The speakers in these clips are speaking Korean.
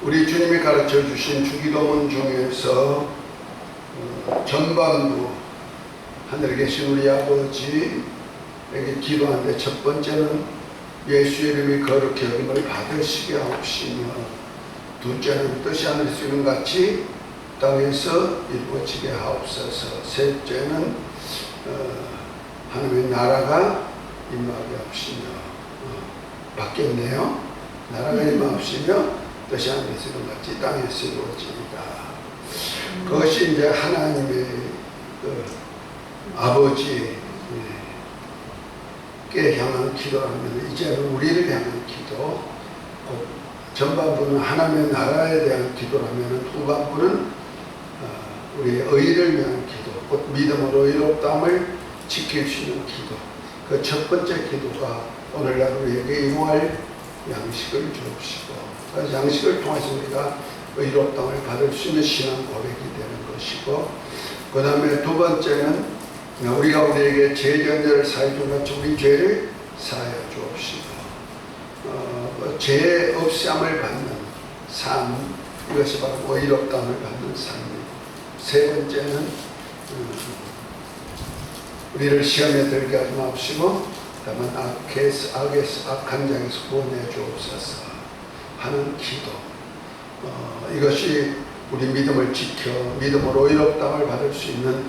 우리 주님이 가르쳐 주신 주기도문 중에서 전반부 하늘에 계신 우리 아버지에게 기도하는데, 첫 번째는 예수의 이름이 거룩히 여김을 받으시게 하옵시며, 둘째는 뜻이 하늘에서 이룬 같이 땅에서 이루어지게 하옵소서, 셋째는 하나님의 나라가 임하게 하옵시며, 바뀌었네요. 나라가 임하옵시며 뜻이 하늘에서 이룬 같이 땅에서 이루어집니다. 그것이 이제 하나님의 아버지께 향한 기도라면, 이제는 우리를 향한 기도, 전반부는 하나님의 나라에 대한 기도라면, 후반부는 우리의 의를 위한 기도, 곧 믿음으로 의롭다함을 지킬 수 있는 기도. 그 첫 번째 기도가 오늘날 우리에게 이루어할 양식을 주옵시고, 그 양식을 통해서 우리가 의롭다함을 받을 수 있는 신앙 고백이 되는 것이고, 그 다음에 두 번째는 우리가 우리에게 죄 전제를 사해 준 같이 우리 죄를 사하여 주옵시고, 죄 없이함을 받는 삶, 이것이 바로 의롭다함을 받는 삶입니다. 세 번째는 우리를 시험에 들게 하지 마옵시고 다만 악한 자에서 구원해 주옵소서 하는 기도. 이것이 우리 믿음을 지켜 믿음으로 의롭다함을 받을 수 있는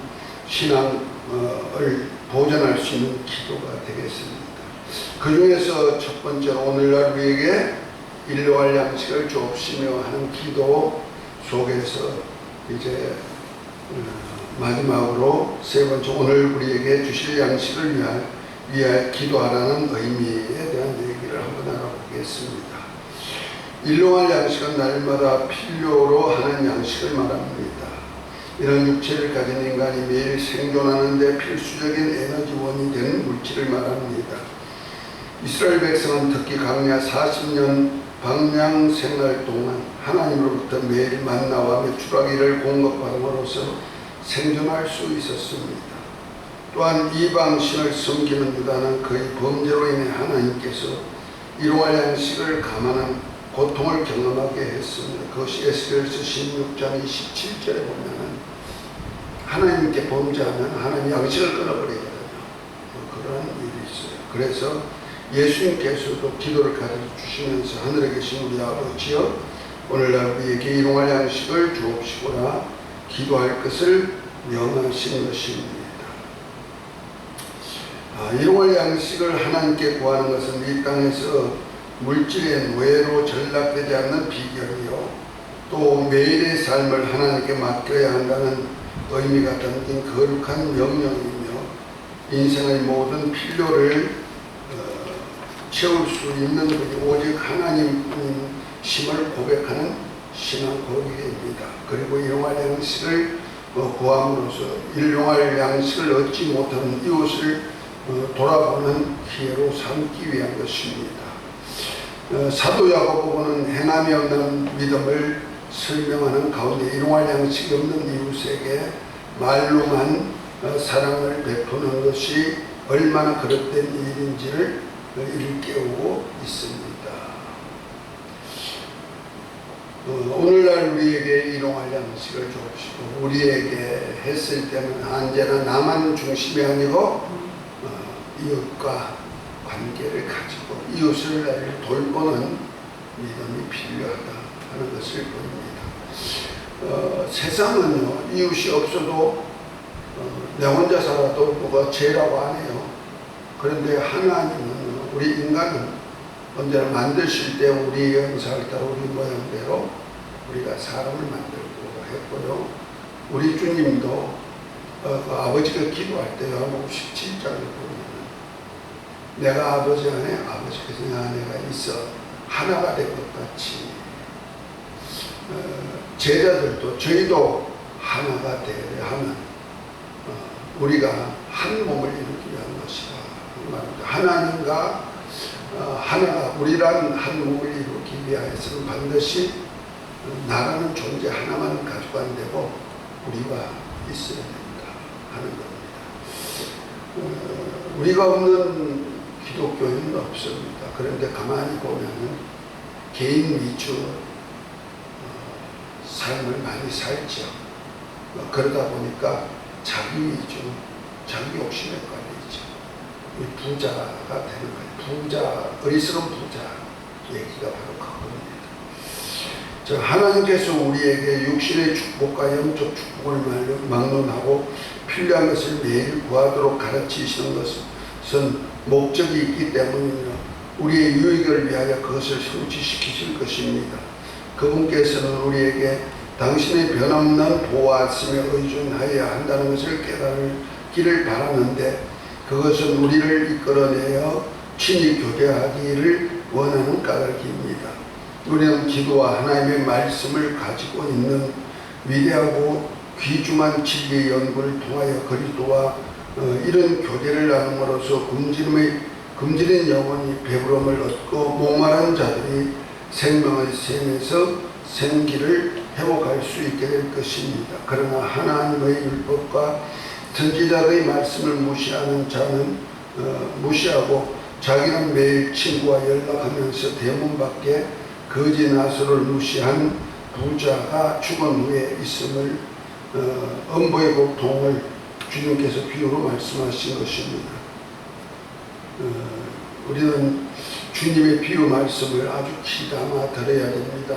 신앙을 보존할 수 있는 기도가 되겠습니다. 그 중에서 첫 번째로 오늘날 우리에게 일용할 양식을 주옵시며 하는 기도 속에서 이제 마지막으로 세 번째, 오늘 우리에게 주실 양식을 위하여 기도하라는 의미에 대한 얘기를 한번 알아보겠습니다. 일용할 양식은 날마다 필요로 하는 양식을 말합니다. 이런 육체를 가진 인간이 매일 생존하는 데 필수적인 에너지원이 되는 물질을 말합니다. 이스라엘 백성은 특히 광야 40년 방향 생활 동안 하나님으로부터 매일 만나와 메추라기를 공급받음으로써 생존할 수 있었습니다. 또한 이방신을 섬기는 유다는 그의 범죄로 인해 하나님께서 일용할 양식을 감안한 고통을 경험하게 했습니다. 그것이 에스겔서 16장 27절에 보면은 하나님께 범죄하면 하나님 양식을 끊어버리거든요. 그런 일이 있어요. 그래서 예수님께서도 기도를 가르쳐 주시면서 하늘에 계신 우리 아버지여, 오늘날 우리에게 일용할 양식을 주옵시고라 기도할 것을 명하신 것입니다. 일용할 양식을 하나님께 구하는 것은 이 땅에서 물질의 노예로 전락되지 않는 비결이요, 또 매일의 삶을 하나님께 맡겨야 한다는 의미가 담긴 거룩한 명령이며, 인생의 모든 필요를 채울 수 있는 분이 오직 하나님심을 고백하는 신앙 고백입니다. 그리고 일용할 양식을 구함으로써 일용할 양식을 얻지 못하는 이웃을 돌아보는 기회로 삼기 위한 것입니다. 사도 야고보는 행함이 없는 믿음을 설명하는 가운데 일용할 양식이 없는 이웃에게 말로만 사랑을 베푸는 것이 얼마나 그릇된 일인지를 일깨우고 있습니다. 오늘날 우리에게 일용할 양식을 주옵시고, 우리에게 했을 때는 언제나 나만 중심이 아니고 이웃과 관계를 가지고 이웃을 돌보는 믿음이 필요하다 하는 것을 보입니다. 세상은요, 이웃이 없어도 내 혼자 살아도 뭐가 죄라고 안 해요. 그런데 하나님은, 우리 인간은 언제나 만드실 때 우리 형상을 따라 우리 모양대로 우리가 사람을 만들고 했고요. 우리 주님도 아버지가 기도할 때 요한복음 17장에 보면 내가 아버지 안에 아버지께서 내 안에가 있어 하나가 된 것 같이, 제자들도 저희도 하나가 되어야 하면 우리가 한 몸을 이루기 위한 것이다. 하나님과 하나가 우리란 한 몸을 이루기 위해서는 반드시 나라는 존재 하나만 가지고 안 되고 우리가 있어야 된다 하는 겁니다. 우리가 없는 기독교인은 없습니다. 그런데 가만히 보면은 개인 위주, 삶을 많이 살죠. 그러다 보니까 자기 위주, 자기 욕심에 걸리죠. 부자가 되는 거예요. 부자, 어리석은 부자 얘기가 바로 그겁니다. 하나님께서 우리에게 육신의 축복과 영적 축복을 막론하고 필요한 것을 매일 구하도록 가르치시는 것은 목적이 있기 때문이며 우리의 유익을 위하여 그것을 성취시키실 것입니다. 그분께서는 우리에게 당신의 변함없는 보호하심에 의존하여야 한다는 것을 깨달기를 바라는데 그것은 우리를 이끌어내어 친히 교제하기를 원하는 까닭입니다. 우리는 기도와 하나님의 말씀을 가지고 있는 위대하고 귀중한 진리의 연구를 통하여 그리스도와 이런 교제를 나눔으로써 굶주린 영혼이 배부름을 얻고 목마른 자들이 생명의 샘에서 생기를 회복할 수 있게 될 것입니다. 그러나 하나님의 율법과 선지자의 말씀을 무시하는 자는 무시하고 자기는 매일 친구와 연락하면서 대문 밖에 거지 나소를 무시한 부자가 죽은 후에 있음을 엄보의 고통을 주님께서 비유로 말씀하신 것입니다. 우리는 주님의 비유 말씀을 아주 귀담아 들어야 됩니다.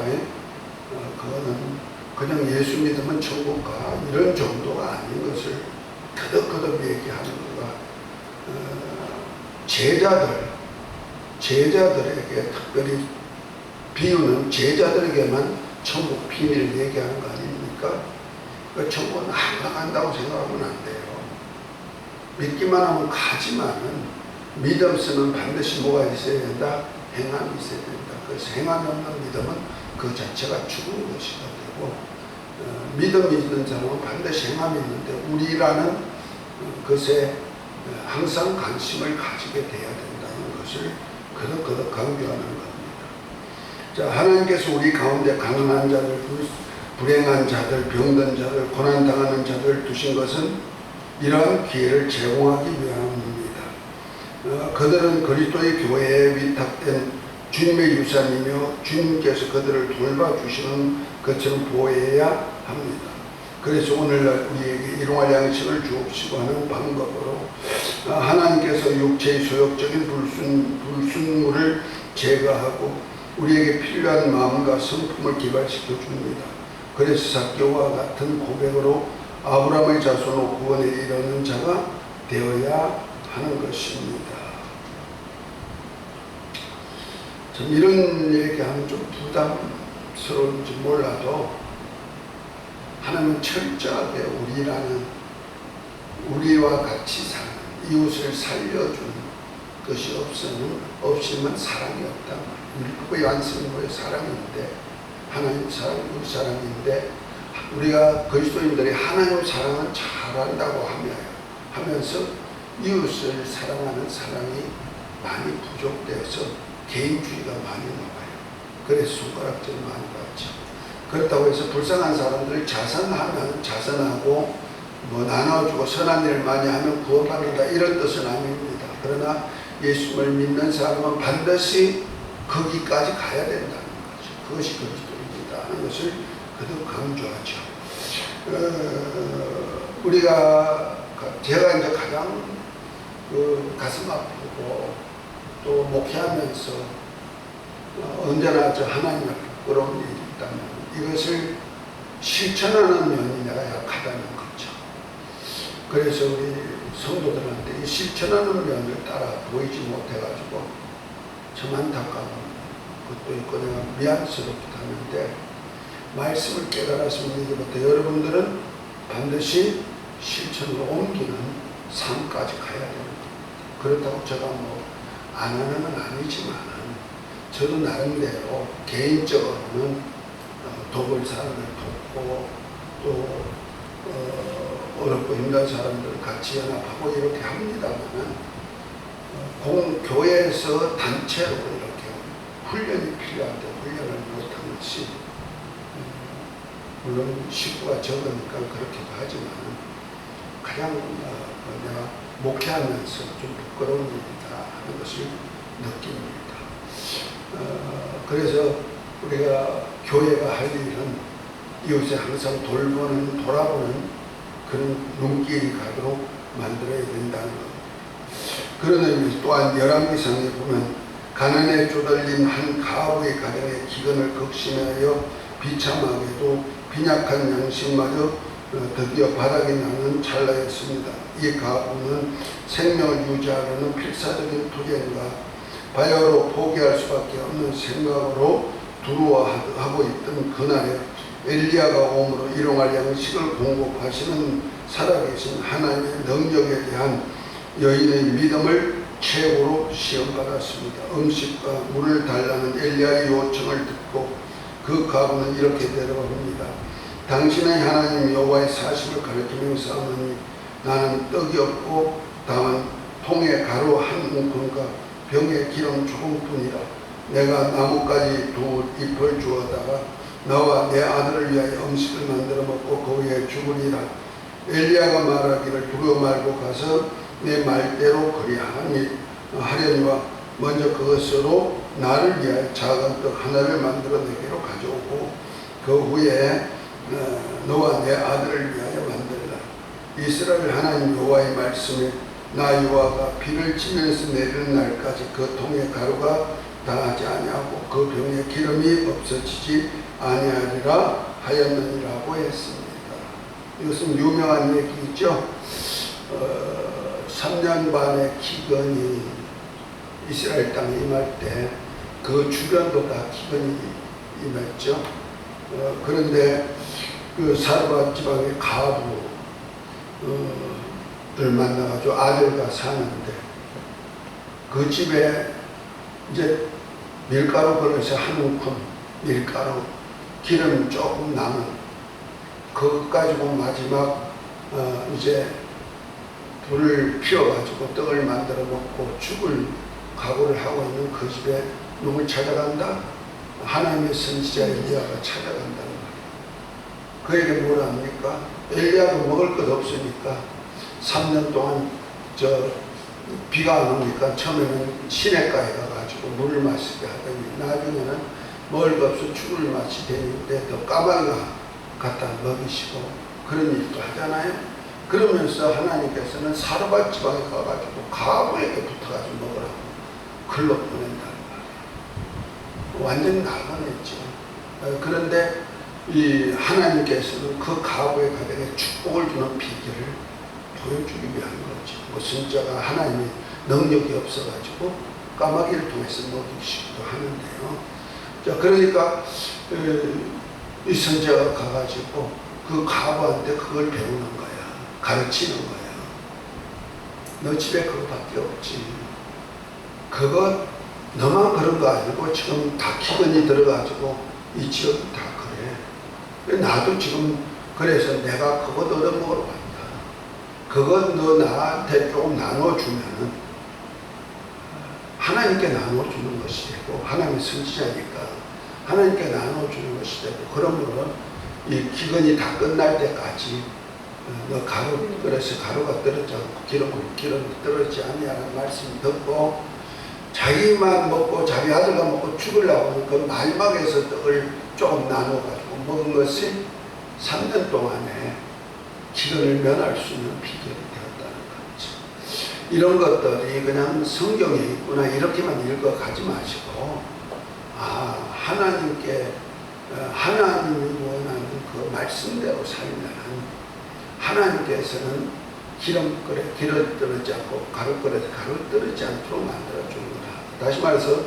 그거는 그냥 예수 믿으면 천국 가 이런 정도가 아닌 것을 거듭거듭 얘기하는 거가 제자들에게 특별히 비유는 제자들에게만 천국 비밀을 얘기하는 거 아닙니까? 천국은 안 간다고 생각하면 안 돼요. 믿기만 하면 가지만은 믿음서는 반드시 뭐가 있어야 된다? 행함이 있어야 된다. 그래서 행함이 없는 믿음은 그 자체가 죽은 것이가 되고 믿음이 있는 사람은 반드시 행함이 있는데 우리라는 것에 항상 관심을 가지게 돼야 된다는 것을 거듭 강조하는 겁니다. 하나님께서 우리 가운데 가난한 자들, 불행한 자들, 병든 자들, 고난당하는 자들 두신 것은 이러한 기회를 제공하기 위함입니다. 그들은 그리스도의 교회에 위탁된 주님의 유산이며 주님께서 그들을 돌봐주시는 것처럼 보호해야 합니다. 그래서 오늘날 우리에게 일용할 양식을 주옵시고 하는 방법으로 하나님께서 육체의 소욕적인 불순물을 제거하고 우리에게 필요한 마음과 성품을 개발시켜 줍니다. 그래서 삭개오와 같은 고백으로 아브라함의 자손으로 구원에 이르는 자가 되어야 하는 것입니다. 참 이런 얘기하면 좀 부담스러운지 몰라도 하나님은 철저하게 우리와 같이 사는 이웃을 살려준 것이 없으면 사랑이 없다. 율법의 완성도의 사랑인데 하나님 사랑, 이웃 사랑인데 우리가 그리스도인들이 하나님 사랑은 잘한다고 하면서 이웃을 사랑하는 사랑이 많이 부족되어서 개인주의가 많이 나와요. 그래서 손가락질 많이 받죠. 그렇다고 해서 불쌍한 사람들을 자선하고 나눠주고 선한 일을 많이 하면 구원받는다 이런 뜻은 아닙니다. 그러나 예수를 믿는 사람은 반드시 거기까지 가야 된다는 거죠. 그것이 그리스도입니다 하는 것을 그대로 강조하죠. 제가 이제 가장 가슴 아프고 또 목회하면서 언제나 하나님을 부끄러운 일이 있다면 이것을 실천하는 면이 내가 약하다는 거죠. 그래서 우리 성도들한테 이 실천하는 면을 따라 보이지 못해가지고 참 안타까운 것도 있고 내가 미안스럽기도 하는데 말씀을 깨달았으면 이제부터 여러분들은 반드시 실천으로 옮기는 삶까지 가야 되는 겁니다. 그렇다고 제가 안 하는 건 아니지만 저도 나름대로 개인적으로는 돕을 사람을 돕고 또 어렵고 힘든 사람들 같이 연합하고 이렇게 합니다만은 교회에서 단체로 이렇게 훈련이 필요한데 훈련을 못한 것이 물론 식구가 적으니까 그렇게도 하지만 가장 내가 목회하면서 좀 부끄러운 일이다 하는 것을 느낍니다. 그래서 우리가 교회가 할 일은 이웃에 항상 돌아보는 그런 눈길이 가도록 만들어야 된다는 것. 그런 의미에서 또한 열왕기상에 보면 가난에 쪼들린 한 가부의 가정에 기근을 극심하여 비참하게도 빈약한 양식마저 드디어 바닥이 나는 찰나였습니다. 이 가부는 생명을 유지하려는 필사적인 투쟁과 바야흐로 포기할 수밖에 없는 생각으로 두려워하고 있던 그날에 엘리야가 오므로 일용할 양식을 공급하시는 살아계신 하나님의 능력에 대한 여인의 믿음을 최고로 시험받았습니다. 음식과 물을 달라는 엘리야의 요청을 듣고 그 가부는 이렇게 대답합니다. 당신의 하나님 여호와의 사심을 가르치면서 하노니 나는 떡이 없고 다만 통에 가루 한 움큼과 병에 기름 조금뿐이라. 내가 나뭇가지 두 잎을 주어다가 나와 내 아들을 위하여 음식을 만들어 먹고 그 후에 죽으리라. 엘리야가 말하기를 두려워 말고 가서 내 말대로 그리하려니와 먼저 그것으로 나를 위하여 작은 떡 하나를 만들어 내게로 가져오고 그 후에 너와 내 아들을 위하여 만들라. 이스라엘 하나님 여호와의 말씀에 나 여호와가 비를 치면서 내리는 날까지 그 통에 가루가 다하지 아니하고 그 병에 기름이 없어지지 아니하리라 하였느니라고 했습니다. 이것은 유명한 얘기죠. 3년 반의 기근이 이스라엘 땅에 임할 때 그 주변도 다 기근이 임했죠. 그런데 그 사르밧 지방의 가부를 만나가지고 아들과 사는데 그 집에 이제 밀가루 그릇에 한 움큼 밀가루 기름 조금 남은 그것 가지고 마지막 이제 불을 피워가지고 떡을 만들어 먹고 죽을 각오를 하고 있는 그 집에 누굴 찾아간다? 하나님의 선지자 엘리야가 찾아간다는 거예요. 그에게 뭘 합니까? 엘리야도 먹을 것 없으니까 3년 동안 비가 안 오니까 처음에는 시냇가에 가가지고 물을 마시게 하더니 나중에는 먹을 것 없어 죽을 맛이 되는데 또 까마귀가 갖다 먹이시고 그런 일도 하잖아요. 그러면서 하나님께서는 사르밧 지방에 가가지고 가부에게 붙어가지고 먹으라고 글로 보낸다는 거예요. 완전 나가냈죠. 그런데 이 하나님께서는 그 가부의 가정에 축복을 주는 비결을 보여주기 위한 거죠. 무슨 자가 하나님의 능력이 없어가지고 까마귀를 통해서 먹이시기도 하는데요. 자, 그러니까 이 선자가 가가지고 그 가부한테 그걸 배우는 거야. 가르치는 거야. 너 집에 그거밖에 없지. 그거 너만 그런 거 아니고 지금 다 기근이 들어가지고 이 지역이 다 그래. 나도 지금 그래서 내가 그거 얻어먹으러 간다. 그거 너 나한테 조금 나눠주면은 하나님께 나눠주는 것이 되고 하나님의 선지자니까 하나님께 나눠주는 것이 되고 그러므로 이 기근이 다 끝날 때까지 너 가루 그래서 가루가 떨어지지 않고 기름이 떨어지지 아니하라는 말씀을 듣고 자기만 먹고 자기 아들과 먹고 죽으려고 하는 그 마지막에서 떡을 조금 나눠가지고 먹은 것이 3년 동안에 기근을 면할 수 있는 비결이 되었다는 거죠. 이런 것들이 그냥 성경에 있구나 이렇게만 읽어가지 마시고 하나님께 하나님이 원하는 그 말씀대로 살면 하나님께서는 기름그릇에 기름 떨어지지 않고 가루그릇에 가루 떨어지지 않도록 만들어주는 거라. 다시 말해서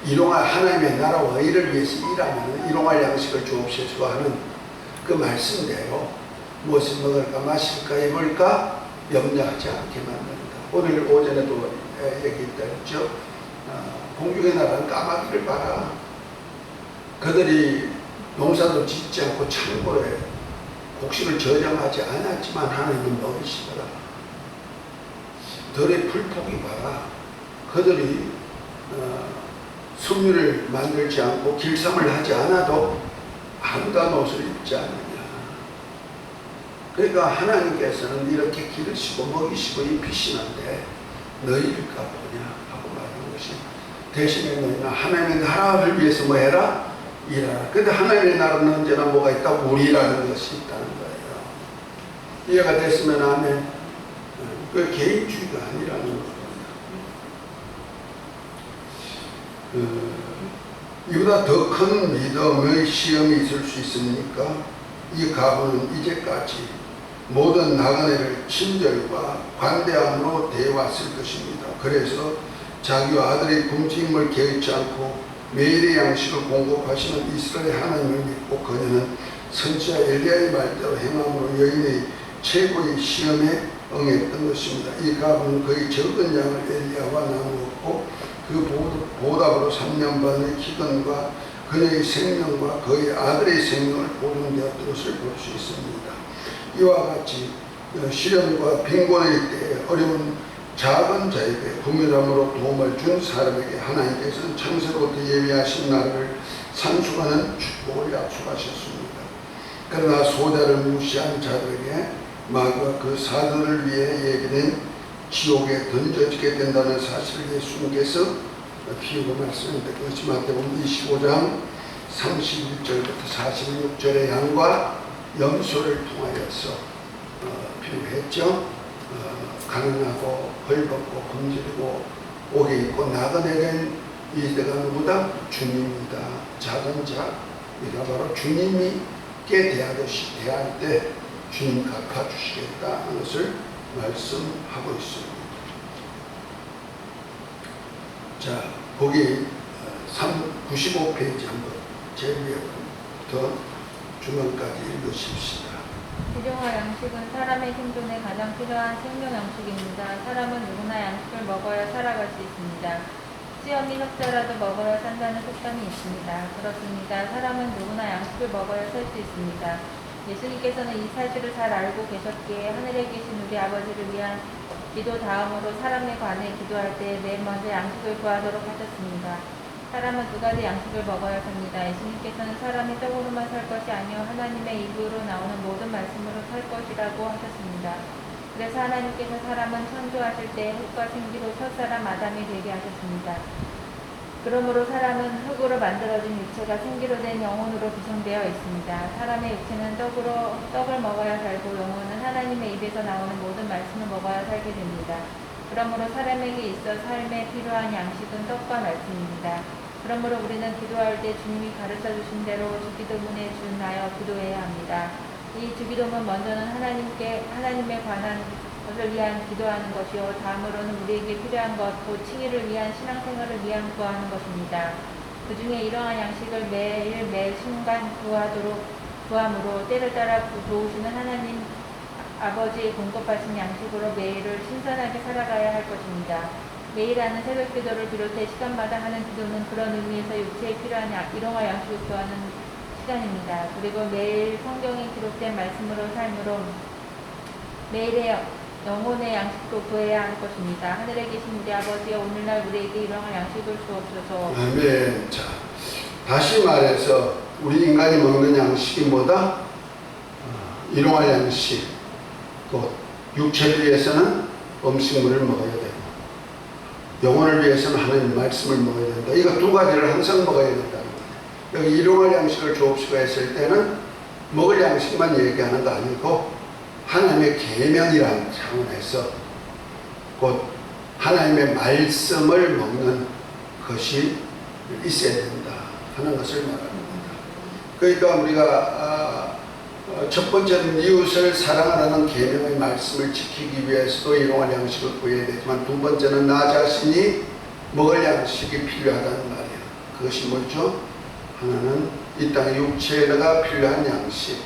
일용할 하나님의 나라와 의를 위해서 일하면 일용할 양식을 주옵시고 하는 그 말씀대로 무엇을 먹을까 마실까 입을까 염려하지 않게 만든다. 오늘 오전에도 얘기했죠. 공중의 나라는 까마귀를 봐라. 그들이 농사도 짓지 않고 창고에 곡식을 저장하지 않았지만 하나님은 먹이시더라. 들의 풀포기 봐라. 그들이 섬유를 만들지 않고 길쌈을 하지 않아도 아름다운 옷을 입지 않느냐. 그러니까 하나님께서는 이렇게 기르시고 먹이시고 입히시는데 너희일까 보냐 하고 말하는 것이 대신에 너희는 하나님의 나라를 위해서 뭐 해라? 일하라. 근데 하나님의 나라는 언제나 뭐가 있다? 우리라는 것이 있다는 거예요. 이해가 됐으면 아멘. 그 개인주의가 아니라는 겁니다. 이보다 더 큰 믿음의 시험이 있을 수 있습니까? 이 가부는 이제까지 모든 나그네를 친절과 관대함으로 대해왔을 것입니다. 그래서 자기와 아들의 굶주림을 개의치 않고 매일의 양식을 공급하시는 이스라엘 하나님을 믿고 그녀는 선지자 엘리야의 말대로 행함으로 여인의 최고의 시험에 응했던 것입니다. 이 가부는 그의 적은 양을 엘리야와 나누었고 그 보답으로 3년 반의 기근과 그녀의 생명과 그의 아들의 생명을 보존되었던 것을 볼 수 있습니다. 이와 같이 시련과 빈곤의 때에 어려운 작은 자에게 부유함으로 도움을 준 사람에게 하나님께서는 창세로부터 예비하신 나라를 산수하는 축복을 약속하셨습니다. 그러나 소자를 무시한 자들에게 마귀와 그 사도를 위해 예비된 지옥에 던져지게 된다는 사실을 예수님께서 비유로 말씀했는데 그것이 마태복음 25장 31절부터 46절의 양과 염소를 통하여서 비유했죠. 가난하고 벌벗고 굶주리고 옥에 있고 나그네는 이들가 누구다? 주님이다. 작은 자, 이가 바로 주님이 께 대하듯이 대할 때 주님 갚아주시겠다는 것을 말씀하고 있습니다. 자, 거기 95페이지 한번 제일 위에부터 중간까지 읽으십시다. 일용할 양식은 사람의 생존에 가장 필요한 생명 양식입니다. 사람은 누구나 양식을 먹어야 살아갈 수 있습니다. 시험이 적자라도 먹어야 산다는 속담이 있습니다. 그렇습니다. 사람은 누구나 양식을 먹어야 살 수 있습니다. 예수님께서는 이 사실을 잘 알고 계셨기에 하늘에 계신 우리 아버지를 위한 기도 다음으로 사람에 관해 기도할 때 맨 먼저 양식을 구하도록 하셨습니다. 사람은 두 가지 양식을 먹어야 삽니다. 예수님께서는 사람이 떡으로만 살 것이 아니요 하나님의 입으로 나오는 모든 말씀으로 살 것이라고 하셨습니다. 그래서 하나님께서 사람은 창조하실 때 흙과 생기로 첫사람 아담이 되게 하셨습니다. 그러므로 사람은 흙으로 만들어진 육체가 생기로 된 영혼으로 구성되어 있습니다. 사람의 육체는 떡을 먹어야 살고 영혼은 하나님의 입에서 나오는 모든 말씀을 먹어야 살게 됩니다. 그러므로 사람에게 있어 삶에 필요한 양식은 떡과 말씀입니다. 그러므로 우리는 기도할 때 주님이 가르쳐 주신 대로 주기도문에 준하여 기도해야 합니다. 이 주기도문 먼저는 하나님에 관한 것을 위한 기도하는 것이요 다음으로는 우리에게 필요한 것, 곧 칭의를 위한 신앙생활을 위한 구하는 것입니다. 그 중에 이러한 양식을 매일 매 순간 구함으로 때를 따라 도우시는 하나님 아버지의 공급하신 양식으로 매일을 신선하게 살아가야 할 것입니다. 매일 하는 새벽 기도를 비롯해 시간마다 하는 기도는 그런 의미에서 육체에 필요한 일용할 양식을 구하는 시간입니다. 그리고 매일 성경에 기록된 말씀으로 삶으로 매일의 영혼의 양식도 구해야 할 것입니다. 하늘에 계신 우리 아버지여 오늘날 우리에게 일용할 양식을 주옵소서. 아멘. 자, 다시 말해서 우리 인간이 먹는 양식이 뭐다? 일용할 양식. 곧 육체를 위해서는 음식물을 먹어야 되고 영혼을 위해서는 하나님 말씀을 먹어야 된다. 이거 두 가지를 항상 먹어야 된다는 거예요. 여기 일용할 양식을 주옵시고 했을 때는 먹을 양식만 얘기하는 거 아니고 하나님의 계명이라는 차원에서 곧 하나님의 말씀을 먹는 것이 있어야 된다 하는 것을 말합니다. 그러니까 우리가 첫 번째는 이웃을 사랑하라는 계명의 말씀을 지키기 위해서도 일용할 양식을 구해야 되지만 두 번째는 나 자신이 먹을 양식이 필요하다는 말이에요. 그것이 뭐죠? 하나는 이 땅의 육체가 필요한 양식.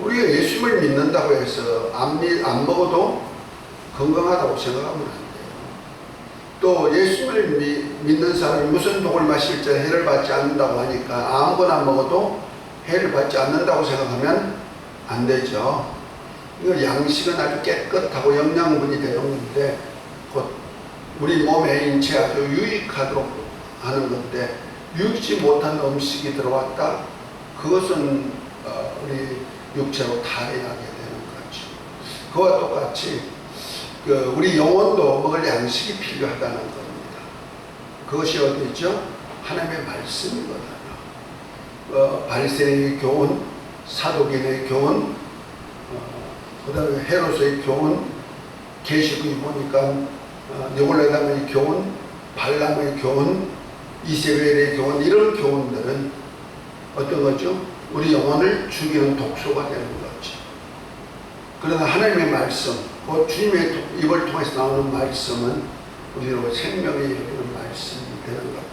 우리가 예수님을 믿는다고 해서 안 먹어도 건강하다고 생각하면 안 돼요. 또 예수님을 믿는 사람이 무슨 독을 마실 때 해를 받지 않는다고 하니까 아무거나 먹어도 해를 받지 않는다고 생각하면 안 되죠. 이거 양식은 아주 깨끗하고 영양분이 되는 건데 곧 우리 몸에 인체에 아주 유익하도록 하는 건데 유익지 못한 음식이 들어왔다? 그것은 우리 육체로 탈해하게 되는 거죠. 그와 똑같이 우리 영혼도 먹을 양식이 필요하다는 겁니다. 그것이 어디 있죠? 하나님의 말씀이거든요. 바리새인의 교훈, 사도인의 교훈, 그 다음에 헤롯의 교훈, 계시록에 보니까 느골레담의 교훈, 발람의 교훈, 이세벨의 교훈, 이런 교훈들은 어떤 거죠? 우리 영혼을 죽이는 독소가 되는 거죠. 그러나 하나님의 말씀, 그 주님의 입을 통해서 나오는 말씀은 우리로 생명에 이르는 말씀이 되는 겁니다.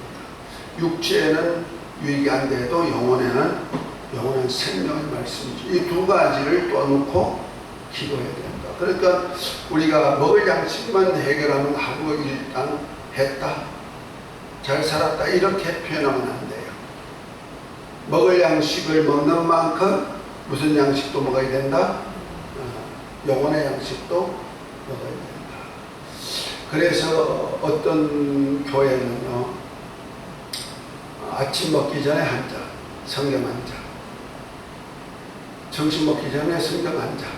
육체에는 유익이 안 돼도 영혼은 생명의 말씀이죠. 이 두 가지를 또 놓고 기도해야 된다. 그러니까 우리가 먹을 양식만 해결하면 하루 일당 했다, 잘 살았다, 이렇게 표현하면 안 돼요. 먹을 양식을 먹는 만큼 무슨 양식도 먹어야 된다? 영혼의 양식도 먹어야 된다. 그래서 어떤 교회는요, 아침 먹기 전에 한 잔, 성경 한 잔, 점심 먹기 전에 성경 한 잔,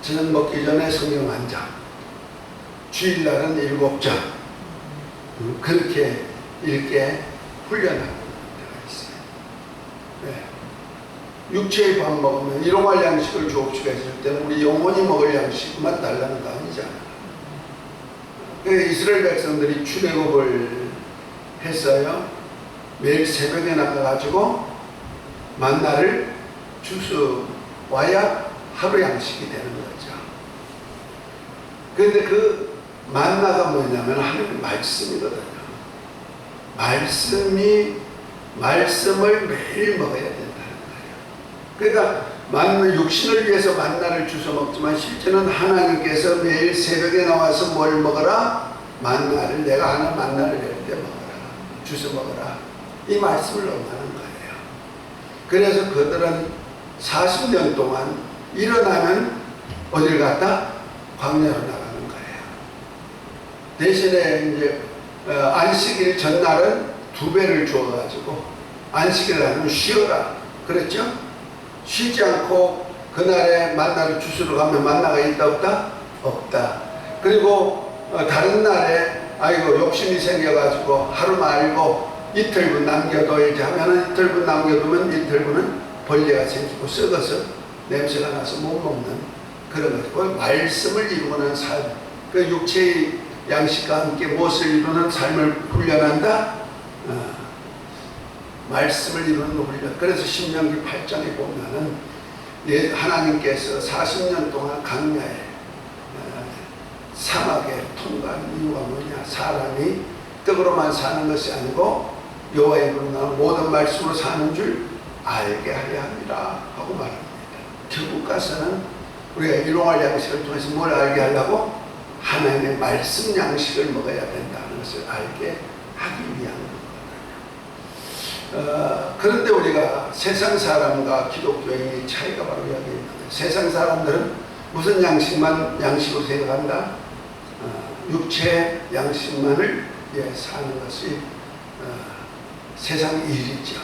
저녁 먹기 전에 성경 한 잔, 주일날은 7잔, 그렇게 읽게 훈련하는 데가 있어요. 네. 육체의 밥 먹으면 일용할 양식을 주옵시고 했을 때는 우리 영혼이 먹을 양식만 달라는 거 아니잖아요. 이스라엘 백성들이 출애굽을 했어요. 매일 새벽에 나가가지고 만나를 주워 와야 하루 양식이 되는 거죠. 그런데 그 만나가 뭐냐면 하나님의 말씀이거든요. 말씀을 매일 먹어야 된다는 거예요. 그러니까 육신을 위해서 만나를 주워 먹지만 실제는 하나님께서 매일 새벽에 나와서 뭘 먹어라? 만나를, 내가 하나 만나를 낼 때 먹어라, 주워 먹어라, 이 말씀을 논하는 거예요. 그래서 그들은 40년 동안 일어나면 어딜 갔다? 광야로 나가는 거예요. 대신에 이제 안식일 전날은 2배를 주어가지고 안식일 날은 쉬어라 그랬죠? 쉬지 않고 그날에 만나를 주스러 가면 만나가 있다 없다? 없다. 그리고 다른 날에 아이고 욕심이 생겨가지고 하루 말고 이틀분 남겨둬야지 하면은 이틀분 남겨두면 이틀분은 벌레가 생기고 썩어서 냄새가 나서 못 먹는 그런 거죠. 그 말씀을 이루는 삶, 그 육체의 양식과 함께 무엇을 이루는 삶을 훈련한다? 말씀을 이루는 훈련. 그래서 신명기 8장에 보면은 하나님께서 40년 동안 광야에 사막에 통과한 이유가 뭐냐? 사람이 떡으로만 사는 것이 아니고 여호와의 이름으로 나오는 모든 말씀으로 사는 줄 알게 하려 합니다 하고 말합니다. 결국 가서는 우리가 일용할 양식을 통해서 뭘 알게 하려고? 하나님의 말씀 양식을 먹어야 된다는 것을 알게 하기 위한 거거든요. 그런데 우리가 세상 사람과 기독교인의 차이가 바로 여기 있는데, 세상 사람들은 무슨 양식으로 생각한다? 육체 양식만을 사는 것이 세상 일이죠.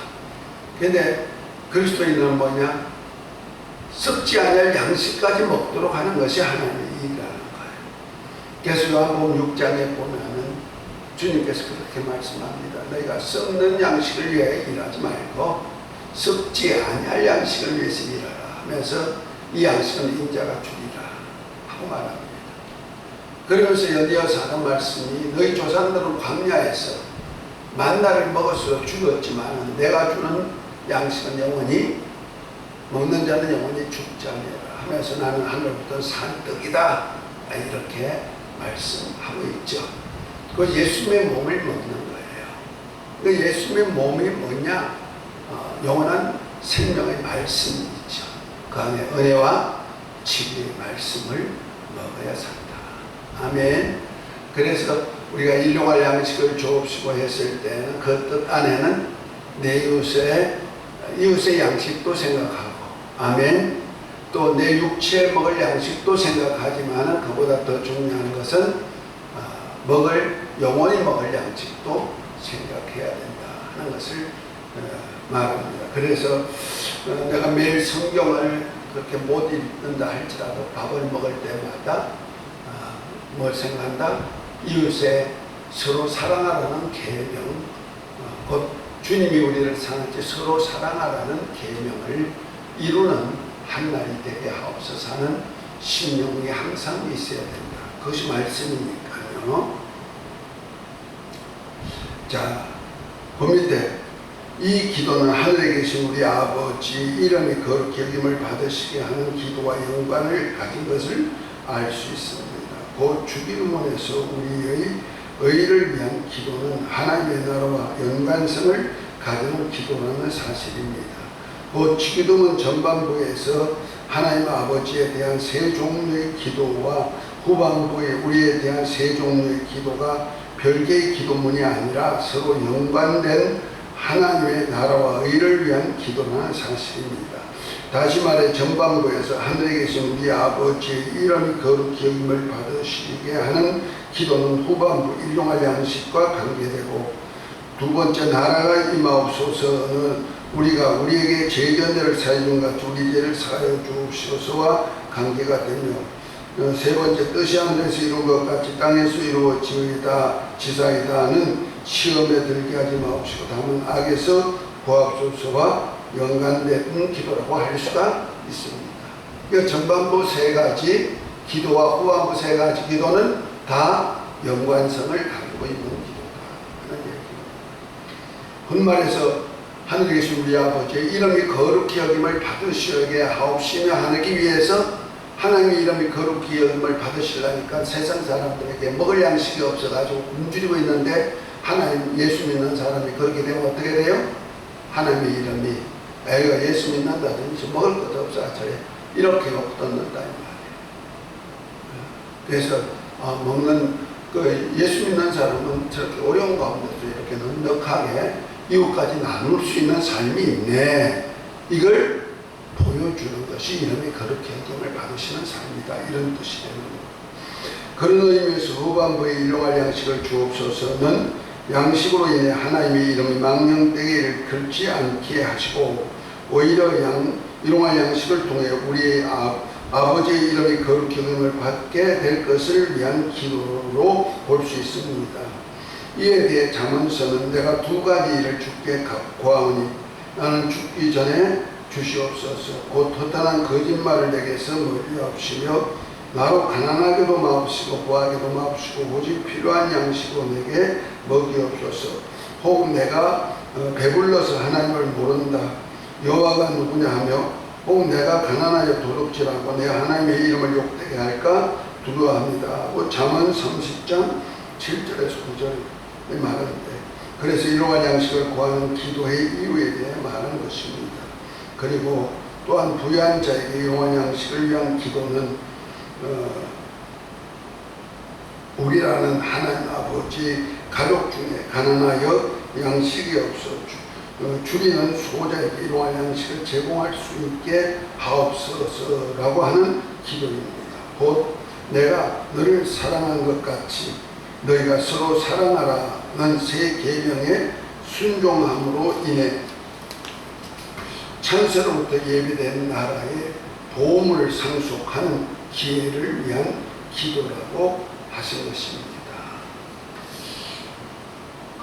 그런데 그리스도인은 뭐냐? 썩지 않을 양식까지 먹도록 하는 것이 하나님의 일이라는 거예요. 그래서 요한복음 6장에 보면은 주님께서 그렇게 말씀합니다. 너희가 썩는 양식을 위해 일하지 말고 썩지 아니할 양식을 위해서 일하라 하면서 이 양식은 인자가 주리라 하고 말합니다. 그러면서 연이어서 하는 말씀이 너희 조상들은 광야에서 만나를 먹어서 죽었지만 내가 주는 양식은 영원히 먹는 자는 영원히 죽지 아니하라 하면서 나는 하늘부터 산 떡이다 이렇게 말씀하고 있죠. 그 예수님의 몸을 먹는 거예요. 그 예수님의 몸이 뭐냐? 영원한 생명의 말씀이죠. 그 안에 은혜와 진리의 말씀을 먹어야 산다. 아멘. 그래서 우리가 일용할 양식을 주옵시고 했을 때는 그 뜻 안에는 내 이웃의 양식도 생각하고, 아멘. 또 내 육체에 먹을 양식도 생각하지만 그보다 더 중요한 것은 영원히 먹을 양식도 생각해야 된다 하는 것을 말합니다. 그래서 내가 매일 성경을 그렇게 못 읽는다 할지라도 밥을 먹을 때마다 뭘 생각한다? 이웃에 서로 사랑하라는 계명 곧 주님이 우리를 사랑하지 서로 사랑하라는 계명을 이루는 한 날이 되게 하옵소서 하는 심령이 항상 있어야 된다. 그것이 말씀이니까요. 자, 그 밑에 이 기도는 하늘에 계신 우리 아버지 이름이 거룩히 여김을 받으시게 하는 기도와 연관을 가진 것을 알 수 있습니다. 곧 주기도문에서 우리의 의를 위한 기도는 하나님의 나라와 연관성을 가지는 기도라는 사실입니다. 곧 주기도문 전반부에서 하나님 아버지에 대한 세 종류의 기도와 후반부에 우리에 대한 세 종류의 기도가 별개의 기도문이 아니라 서로 연관된 하나님의 나라와 의를 위한 기도라는 사실입니다. 다시 말해 전반부에서 하늘에 계신 우리 아버지의 이름이 거룩히 여김을 받으시게 하는 기도는 후반부 일용할 양식과 관계되고, 두 번째 나라가 임하옵소서는 우리가 우리에게 죄견들을 사해 준 같이 우리 죄를 사하여 주옵소서와 관계가 되며, 세 번째 뜻이 하늘에서 이룬 것 같이 땅에서 이루어지이다는 시험에 들게 하지 마옵시고 다만 악에서 구하옵소서와 연관된 기도라고 할 수가 있습니다. 그러니까 전반부 세 가지 기도와 후반부 세 가지 기도는 다 연관성을 가지고 있는 기도다 하는 얘기입니다. 훗말에서 하늘에 계신 우리 아버지의 이름이 거룩히 여김을 받으시게 하옵시며 하기 위해서 하나님의 이름이 거룩히 여김을 받으시려니까 세상 사람들에게 먹을 양식이 없어가지고 굶주리고 있는데, 하나님 예수 믿는 사람이 그렇게 되면 어떻게 돼요? 하나님의 이름이 애가 예수 믿는다든지 먹을 것도 없어 저래 이렇게 먹고 떴는다 이 말이에요. 그래서 먹는 그 예수 믿는 사람은 저렇게 어려운 가운데서 이렇게 넉넉하게 이웃까지 나눌 수 있는 삶이 있네, 이걸 보여주는 것이 이름이 거룩히 여김을 받으시는 삶이다, 이런 뜻이 되는 거예요. 그런 의미에서 후반부에 일용할 양식을 주옵소서는 양식으로 인해 하나님의 이름이 망령되게 긁지 않게 하시고, 오히려 일용할 양식을 통해 우리의 아버지의 이름이 거룩히 여김을 받게 될 것을 위한 기도로 볼 수 있습니다. 이에 대해 잠언서는 내가 두 가지 일을 주께 구하오니 나는 죽기 전에 주시옵소서. 곧 허탄한 거짓말을 내게서 멀리 하옵시며 나로 가난하게도 마옵시고 구하게도 마옵시고 오직 필요한 양식으로 내게 먹이옵소서. 혹 내가 배불러서 하나님을 모른다, 여호와가 누구냐 하며 혹 내가 가난하여 도둑질하고 내 하나님의 이름을 욕되게 할까 두려워합니다. 잠언 30장 7절에서 9절에 말하는데, 그래서 일용할 양식을 구하는 기도의 이유에 대해 말하는 것입니다. 그리고 또한 부유한 자에게 일용할 양식을 위한 기도는 우리라는 하나님 아버지 가족 중에 가난하여 양식이 없어 줄이는 소자에게 일용할 양식을 제공할 수 있게 하옵소서라고 하는 기도입니다. 곧 내가 너를 사랑한 것 같이 너희가 서로 사랑하라는 새 계명의 순종함으로 인해 천세로부터 예비된 나라의 보험을 상속하는 기회를 위한 기도라고 하신 것입니다.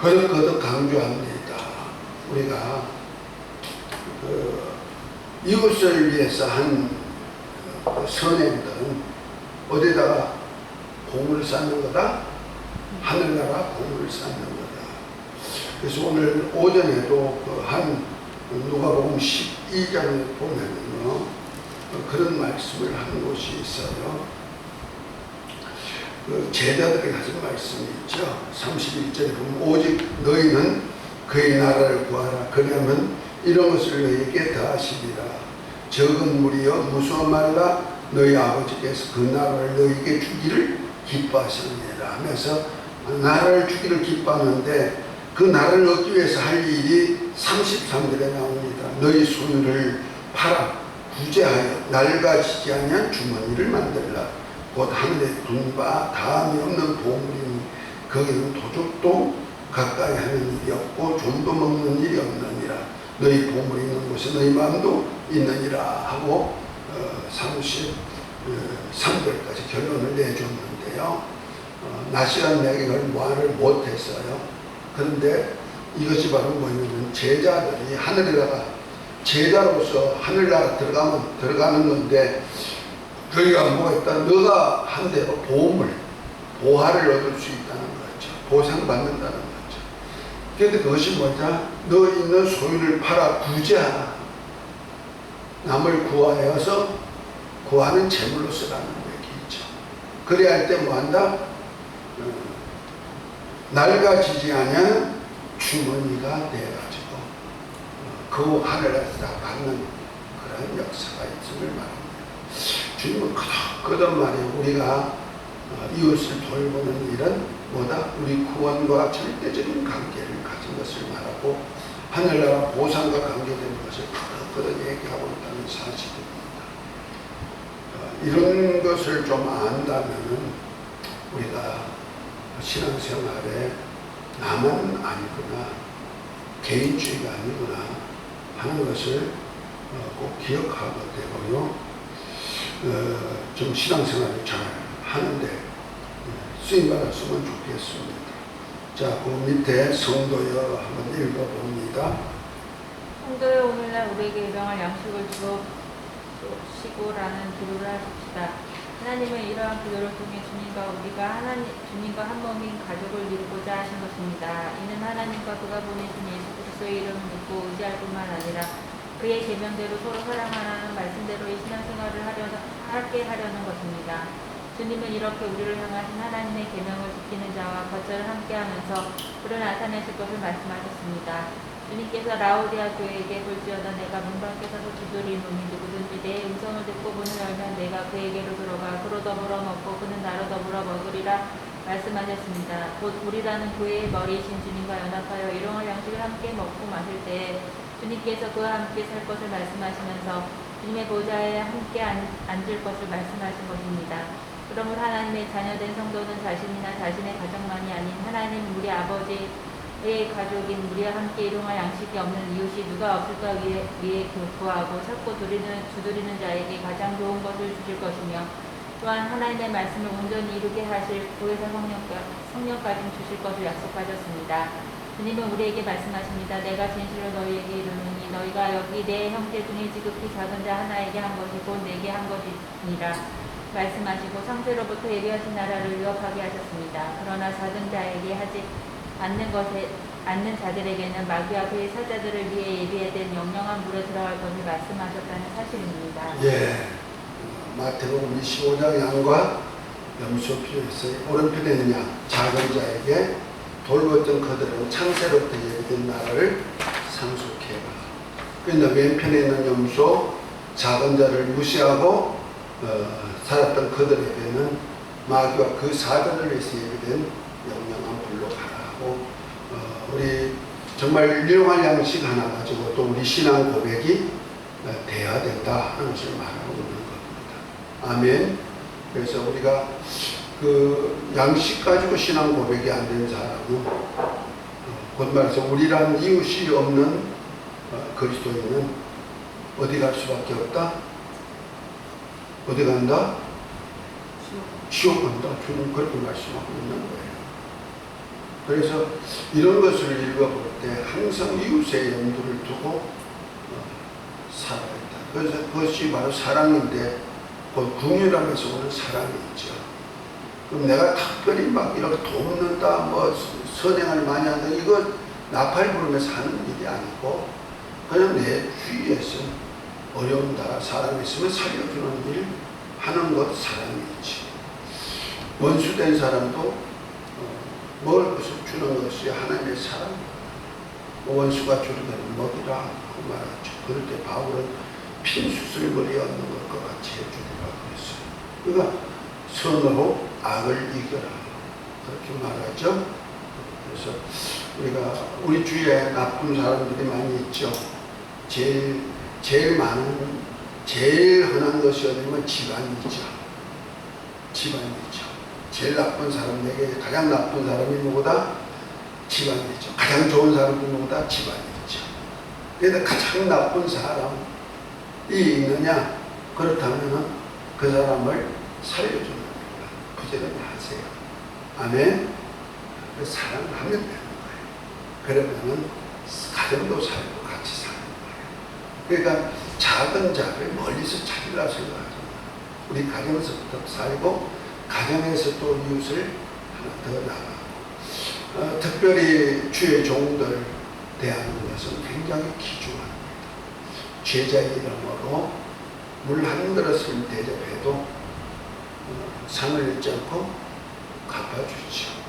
거듭거듭 강조합니다. 우리가 이웃을 위해서 한 선행들은 어디다가 공을 쌓는 거다? 하늘나라 공을 쌓는 거다. 그래서 오늘 오전에도 한 누가복음 12장에 보면요 그런 말씀을 하는 곳이 있어요. 제자들이 하신 말씀이 있죠. 31절에 보면 오직 너희는 그의 나라를 구하라. 그러면 이런 것을 너희에게 더하시리라. 적은 무리여 무서워 말라. 너희 아버지께서 그 나라를 너희에게 주기를 기뻐하시느니라 하면서 나라를 주기를 기뻐하는데, 그 나라를 얻기 위해서 할 일이 33절에 나옵니다. 너희 소유를 팔아 부재하여 낡아지지 아니한 주머니를 만들라. 곧 하늘에 둔 바 다함이 없는 보물이니 거기는 도둑도 가까이 하는 일이 없고 좀도 먹는 일이 없느니라. 너희 보물이 있는 곳에 너희 마음도 있느니라 하고 33절까지 결론을 내줬는데요. 나시란 내가 이걸 말을 못했어요. 그런데 이것이 바로 뭐냐면 제자들이 하늘에다가 제자로서 하늘나라 들어가는 건데 거기가 뭐가 있다? 너가 한 대로 보화를 얻을 수 있다는 거죠. 보상받는다는 거죠. 그런데 그것이 뭐냐? 너 있는 소유를 팔아 구제하라. 남을 구하여서 구하는 재물로 쓰라는 얘기죠. 그래야 할 때 뭐한다? 낡아지지 않은 주머니가 돼가지고 그 하늘에서 받는 그런 역사가 있음을 말합니다. 주님은 거듭 말이에요. 우리가 이웃을 돌보는 일은 뭐다? 우리 구원과 절대적인 관계를 가진 것을 말하고 하늘나라 보상과 관계된 것을 거듭 얘기하고 있다는 사실입니다. 이런 것을 좀 안다면은 우리가 신앙생활에 나만 아니구나, 개인주의가 아니구나 하는 것을 꼭 기억하게 되고요. 좀 신앙생활을 잘 하는데 쓰임받았으면 좋겠습니다. 자, 그 밑에 성도여 한번 읽어봅니다. 성도여, 오늘날 우리에게 일용할 양식을 주시고라는 기도를 하십시다. 하나님은 이러한 기도를 통해 주님과 한 몸인 가족을 이루고자 하신 것입니다. 이는 하나님과 그가 보내신 예수 그리스도의 이름을 믿고 의지할 뿐만 아니라 그의 계명대로 서로 사랑하라는 말씀대로의 신앙생활을 하게 하려는 것입니다. 주님은 이렇게 우리를 향하신 하나님의 계명을 지키는 자와 거처를 함께하면서 그를 나타내실 것을 말씀하셨습니다. 주님께서 라오디아 교회에게 볼지어다 내가 문 밖에 서서 두드리노니 누구든지 내 음성을 듣고 문을 열면 내가 그에게로 들어가 그로 더불어 먹고 그는 나로 더불어 먹으리라 말씀하셨습니다. 곧 우리라는 교회의 머리이신 주님과 연합하여 일용할 양식을 함께 먹고 마실 때에 주님께서 그와 함께 살 것을 말씀하시면서 주님의 보좌에 함께 앉을 것을 말씀하신 것입니다. 그러므로 하나님의 자녀된 성도는 자신이나 자신의 가정만이 아닌 하나님 우리 아버지의 가족인 우리와 함께 일용할 양식이 없는 이웃이 누가 없을까 위해 구하고 찾고 두드리는 자에게 가장 좋은 것을 주실 것이며 또한 하나님의 말씀을 온전히 이루게 하실 보혜사 성령까지 주실 것을 약속하셨습니다. 주님은 우리에게 말씀하십니다. 내가 진실로 너희에게 이르노니 너희가 여기 내 형제 중에 지극히 작은 자 하나에게 한 것이 곧 내게 한 것이니라 말씀하시고 창세로부터 예비하신 나라를 위협하게 하셨습니다. 그러나 작은 자에게 하지 않는 자들에게는 마귀와 그의 사자들을 위해 예비된 영영한 물에 들어갈 것을 말씀하셨다는 사실입니다. 예, 마태복음 25장 양과 염소 피에서 오른편에 있는 양 작은 자에게 돌보던 그들은 창세로부터 예비된 나라를 상속해라. 그러나 왼편에 있는 염소 작은 자를 무시하고 살았던 그들에게는 마귀와 그 사자를 위해서 예비된 영영한 불로 가라고 우리 정말 일용할 양식 하나 가지고 또 우리 신앙 고백이 돼야 된다 하는 것을 말하고 있는 겁니다. 아멘. 그래서 우리가 그 양식 가지고 신앙 고백이 안 된 사람은 곧 말해서 우리란 이웃이 없는 그리스도인은 어디 갈 수밖에 없다? 어디 간다? 지옥 간다. 주님 그렇게 말씀하고 있는 거예요. 그래서 이런 것을 읽어볼 때 항상 이웃의 염두를 두고 살아야 한다. 그래서 그것이 바로 사랑인데 그 궁유라면서 오는 사랑이 있죠. 그럼 내가 특별히 막 이렇게 돕는다, 뭐 선행을 많이 한다, 이거 나팔 부르면서 하는 일이 아니고 그냥 내 주위에서 어려운다, 사람이 있으면 살려주는 일 하는 것 사랑이지. 원수된 사람도 먹을 것을 주는 것이 하나님의 사랑입니다. 원수가 주는 대로 먹이라 하고 말하죠. 그럴 때 바울은 핀수술머리 얻는 것과 같이 해주리라고 했어요. 그러니까 선으로 악을 이겨라 그렇게 말하죠. 그래서 우리가 우리 주위에 나쁜 사람들이 많이 있죠. 제일 많은 제일 흔한 것이 어디면 집안이죠. 집안이죠. 제일 나쁜 사람, 내게 가장 나쁜 사람이 누구다? 집안이죠. 가장 좋은 사람이 누구다? 집안이죠. 그런데 가장 나쁜 사람이 있느냐? 그렇다면 그 사람을 살려주는 겁니다. 부지런히 하세요. 아멘. 사랑을 하면 되는 거예요. 그러면은 가정도 살고 같이 사는 거예요. 그러니까 작은 자를 멀리서 찾으라 생각하잖아요. 우리 가정에서부터 살고 가정에서 또 이웃을 하나 더 나가고 특별히 주의 종들 대하는 것은 굉장히 귀중합니다. 죄자의 이름으로 물 한 그릇을 대접해도 상을 잊지 않고 갚아주죠.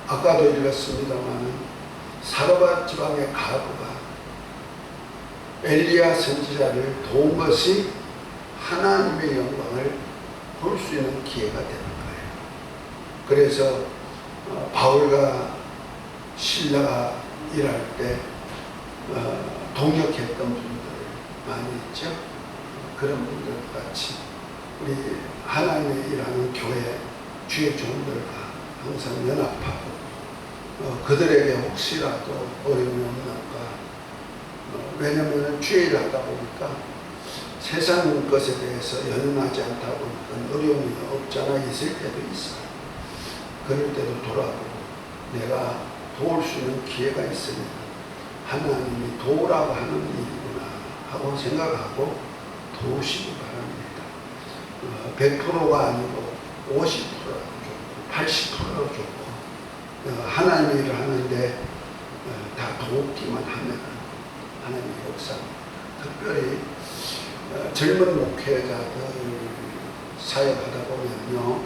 아까도 읽었습니다만 사르밧 지방의 가부가 엘리야 선지자를 도운 것이 하나님의 영광을 볼 수 있는 기회가 되는 거예요. 그래서 바울과 실라가 일할 때 동역했던 분들 많이 있죠. 그런 분들 같이 우리 하나님의 일하는 교회 주의 종들과 항상 연합하고 그들에게 혹시라도 어려움이 없는가. 왜냐하면 주의 일을 하다 보니까 세상 것에 대해서 연연하지 않다 보니까 어려움이 없잖아 있을 때도 있어요. 그럴 때도 돌아보고 내가 도울 수 있는 기회가 있으면 하나님이 도우라고 하는 일이구나 하고 생각하고 도우시기 바랍니다. 100%가 아니고 50%라도 좋고 80%라도 좋고 하나님의 일을 하는데 다 도우기만 하면 하나님의 역사입니다. 특별히 젊은 목회자들 사역하다 보면요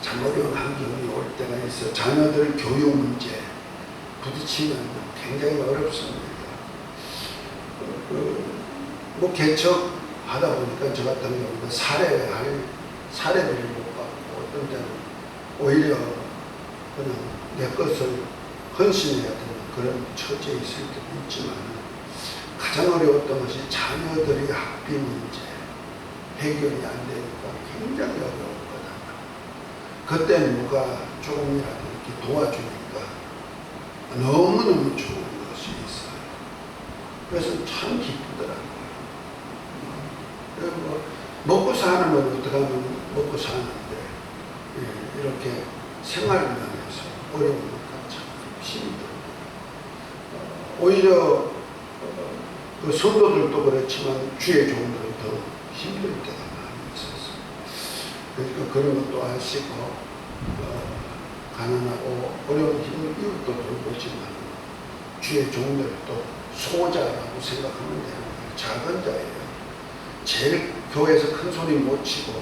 참 어려운 환경이 올 때가 있어요. 자녀들 교육 문제 부딪히면 굉장히 어렵습니다. 뭐 개척하다 보니까 저 같은 경우는 사례들을 못 받고 어떤 때는 오히려 그냥 내 것을 헌신해야 되는 그런 처지에 있을 때도 있지만 가장 어려웠던 것이 자녀들의 학비 문제 해결이 안 되니까 굉장히 어려웠거든요. 그때 누가 조금이라도 이렇게 도와주니까 너무너무 좋은 것이 있어요. 그래서 참 기쁘더라고요. 그리고 먹고 사는 건 어떻게 하면 먹고 사는데 이렇게 생활면에서 어려우니까 참 힘들어요. 오히려 그 성도들도 그렇지만 주의 종들은 더 힘들 때가 많이 있었어요. 그러니까 그런 것도 아시고 가난하고 어려운 이웃도 돌보지만 주의 종들도 소자라고 생각하면 되는 거예요. 작은 자예요. 제일 교회에서 큰 소리 못 치고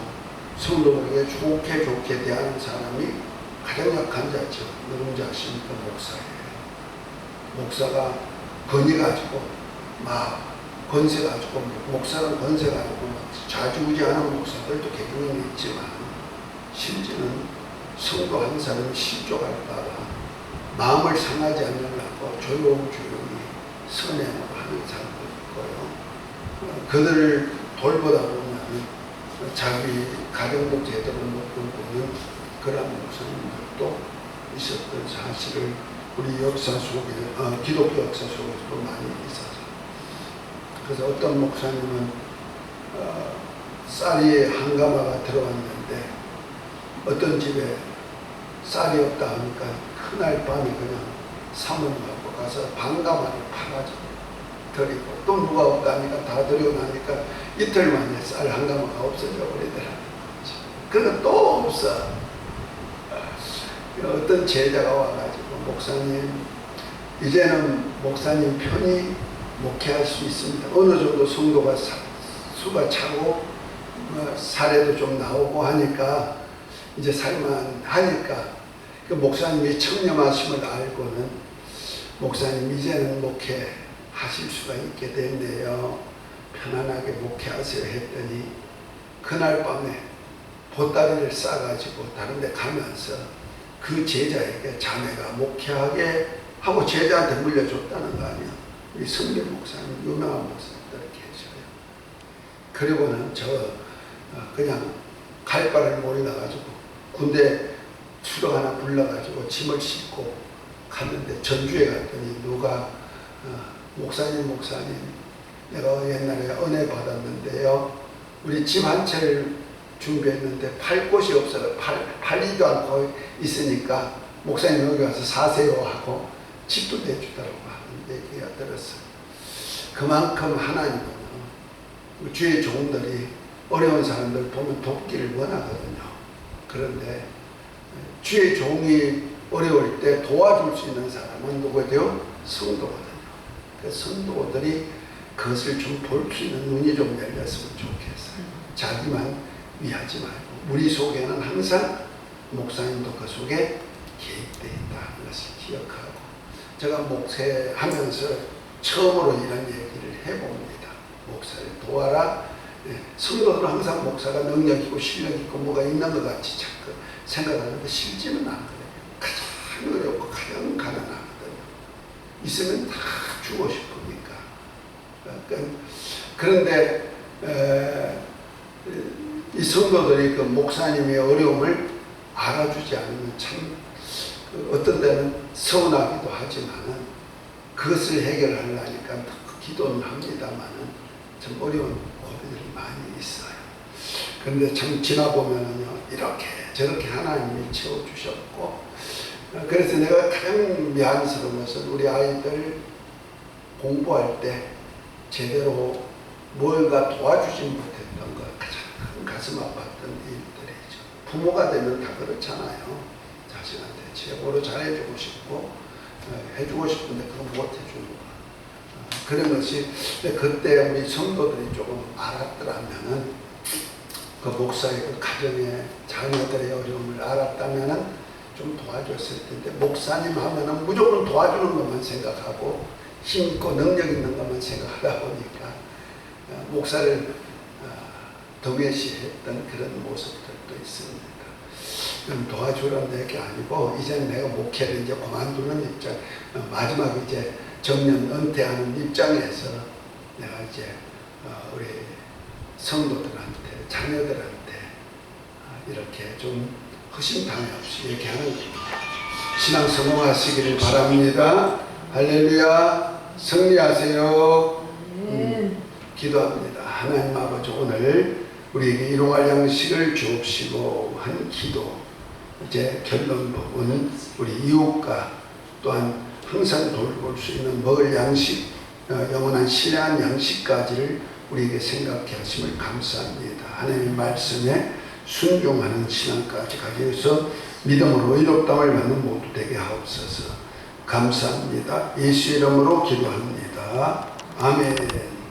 성도들에게 좋게 대하는 사람이 가장 약한 자죠. 누군지 아십니까? 목사예요. 목사가 권위 가지고 막 권세 가지고 목사는 권세 가지고 좌지우지하는 목사들도 개종이 있지만 심지어는 성도 한 사람이 실족할까봐 마음을 상하지 않으려고 조용히 선행을 하는 사람도 있고요. 그들을 돌보다 보면 자기 가정도 제대로 못 돌보는 그런 목사님들도 있었던 사실을 우리 역사 속에 기독교 역사 속에서도 많이 있어서 그래서 어떤 목사님은 쌀이 한 가마가 들어왔는데 어떤 집에 쌀이 없다 하니까 그날 밤에 그냥 사모님하고 가서 반 가마를 팔아가지고 드리고 또 누가 없다니까 다 드리고 나니까 이틀 만에 쌀 한 가마가 없어져 버리더라고요. 그건 또 없어. 어떤 제자가 와가지고 목사님 이제는 목사님 편히 목회할 수 있습니다. 어느 정도 성도가 수가 차고 사례도 좀 나오고 하니까 이제 살만 하니까 그 목사님이 청렴하심을 알고는 목사님 이제는 목회하실 수가 있게 됐네요. 편안하게 목회하세요 했더니 그날 밤에 보따리를 싸가지고 다른 데 가면서 그 제자에게 자네가 목회하게 하고 제자한테 물려줬다는 거 아니야. 우리 성경 목사님 유명한 목사님들 계셔요. 그리고는 그냥 갈바를 몰라가지고 군대 수령 하나 불러가지고 짐을 싣고 갔는데 전주에 갔더니 누가 목사님 내가 옛날에 은혜 받았는데요. 우리 집 한 채를 준비했는데 팔 곳이 없어서 팔리도 않고 있으니까 목사님 여기 와서 사세요 하고 집도 내주더라고 하는 얘기가 들었어요. 그만큼 하나님은 주의 종들이 어려운 사람들 보면 돕기를 원하거든요. 그런데 주의 종이 어려울 때 도와줄 수 있는 사람은 누구예요? 성도거든요. 그 성도들이 그것을 좀 볼 수 있는 눈이 좀 열렸으면 좋겠어요. 자기만 위하지 말고 우리 속에는 항상 목사님도 그 속에 개입되어 있다는 것을 기억하고, 제가 목회하면서 처음으로 이런 얘기를 해봅니다. 목사를 도와라. 성도들은 항상 목사가 능력 있고 실력 있고 뭐가 있는 것 같이 자꾸 생각하는데 실지는 않거든요. 가장 어렵고 가장 가난하거든요. 있으면 다 주고 싶으니까. 그런데 이 성도들이 그 목사님의 어려움을 알아주지 않으면 참 어떤 때는 서운하기도 하지만은 그것을 해결하려니까 기도는 합니다만은 참 어려운 고민들이 많이 있어요. 그런데 참 지나보면은요, 이렇게 저렇게 하나님이 채워주셨고, 그래서 내가 가장 미안스러운 것은 우리 아이들 공부할 때 제대로 뭔가 도와주지 못했던 것, 가장 큰 가슴 아팠던 일들이죠. 부모가 되면 다 그렇잖아요. 자식한테 최고로 잘해주고 싶고 해주고 싶은데 그거 못 해주는 거. 그런 것이 그때 우리 성도들이 조금 알았더라면은, 그 목사의 그 가정의 자녀들의 어려움을 알았다면은 좀 도와줬을 텐데, 목사님 하면은 무조건 도와주는 것만 생각하고 힘 있고 능력 있는 것만 생각하다 보니까 목사를 등외시했던 그런 모습들도 있습니다. 도와주라는 얘기 아니고, 이제는 내가 목회를 이제 그만두는 입장, 마지막 이제 정년 은퇴하는 입장에서 내가 이제 우리 성도들한테, 자녀들한테 이렇게 좀 허심탄회 없이 얘기하는 겁니다. 신앙 성공하시기를 바랍니다. 할렐루야. 승리하세요. 기도합니다. 하나님 아버지, 오늘 우리에게 일용할 양식을 주옵시고 한 기도, 이제 결론 부분, 우리 이웃과 또한 항상 돌볼 수 있는 먹을 양식, 영원한 신뢰한 양식까지를 우리에게 생각해 하심을 감사합니다. 하나님의 말씀에 순종하는 신앙까지 가기 위해서 믿음으로 의롭다함을 받는 모두 되게 하옵소서. 감사합니다. 예수 이름으로 기도합니다. 아멘.